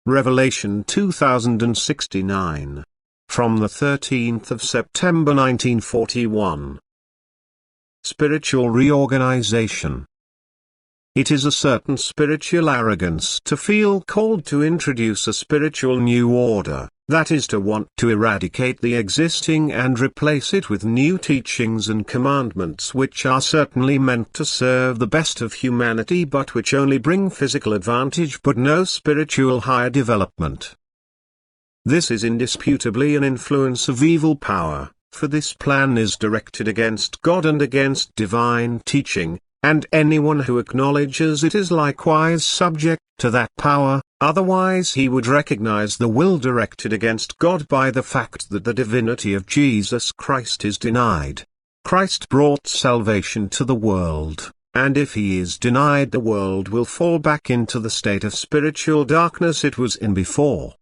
Revelation 2069. From the 13th of September 1941. Spiritual reorganization. It is a certain spiritual arrogance to feel called to introduce a spiritual new order, that is to want to eradicate the existing and replace it with new teachings and commandments which are certainly meant to serve the best of humanity but which only bring physical advantage but no spiritual higher development. This is indisputably an influence of evil power, for this plan is directed against God and against divine teaching, and anyone who acknowledges it is likewise subject to that power, otherwise he would recognize the will directed against God by the fact that the divinity of Jesus Christ is denied. Christ brought salvation to the world, and if he is denied, the world will fall back into the state of spiritual darkness it was in before.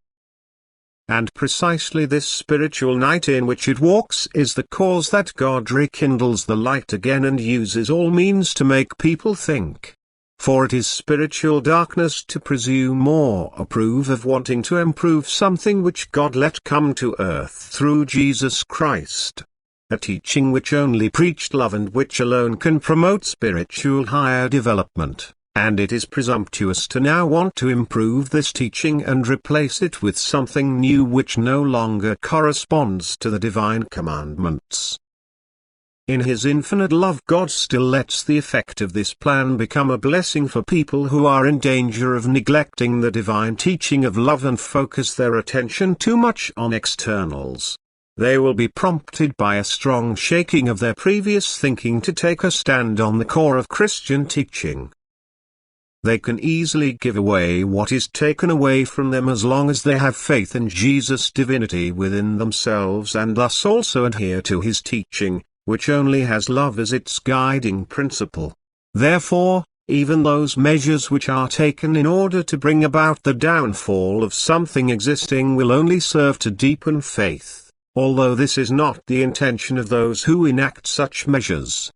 And precisely this spiritual night in which it walks is the cause that God rekindles the light again and uses all means to make people think. For it is spiritual darkness to presume or approve of wanting to improve something which God let come to earth through Jesus Christ. A teaching which only preached love and which alone can promote spiritual higher development. And it is presumptuous to now want to improve this teaching and replace it with something new which no longer corresponds to the divine commandments. In his infinite love, God still lets the effect of this plan become a blessing for people who are in danger of neglecting the divine teaching of love and focus their attention too much on externals. They will be prompted by a strong shaking of their previous thinking to take a stand on the core of Christian teaching. They can easily give away what is taken away from them as long as they have faith in Jesus' divinity within themselves and thus also adhere to his teaching, which only has love as its guiding principle. Therefore, even those measures which are taken in order to bring about the downfall of something existing will only serve to deepen faith, although this is not the intention of those who enact such measures.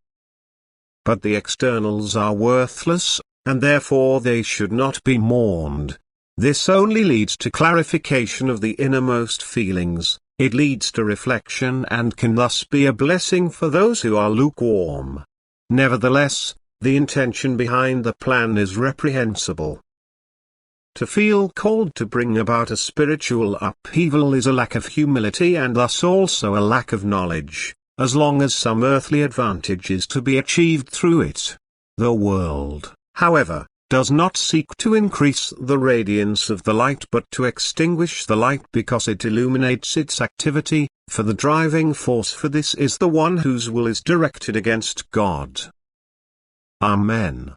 But the externals are worthless, and therefore they should not be mourned. This only leads to clarification of the innermost feelings, it leads to reflection and can thus be a blessing for those who are lukewarm. Nevertheless, the intention behind the plan is reprehensible. To feel called to bring about a spiritual upheaval is a lack of humility and thus also a lack of knowledge, as long as some earthly advantage is to be achieved through it. The world, however, does not seek to increase the radiance of the light but to extinguish the light because it illuminates its activity, for the driving force for this is the one whose will is directed against God. Amen.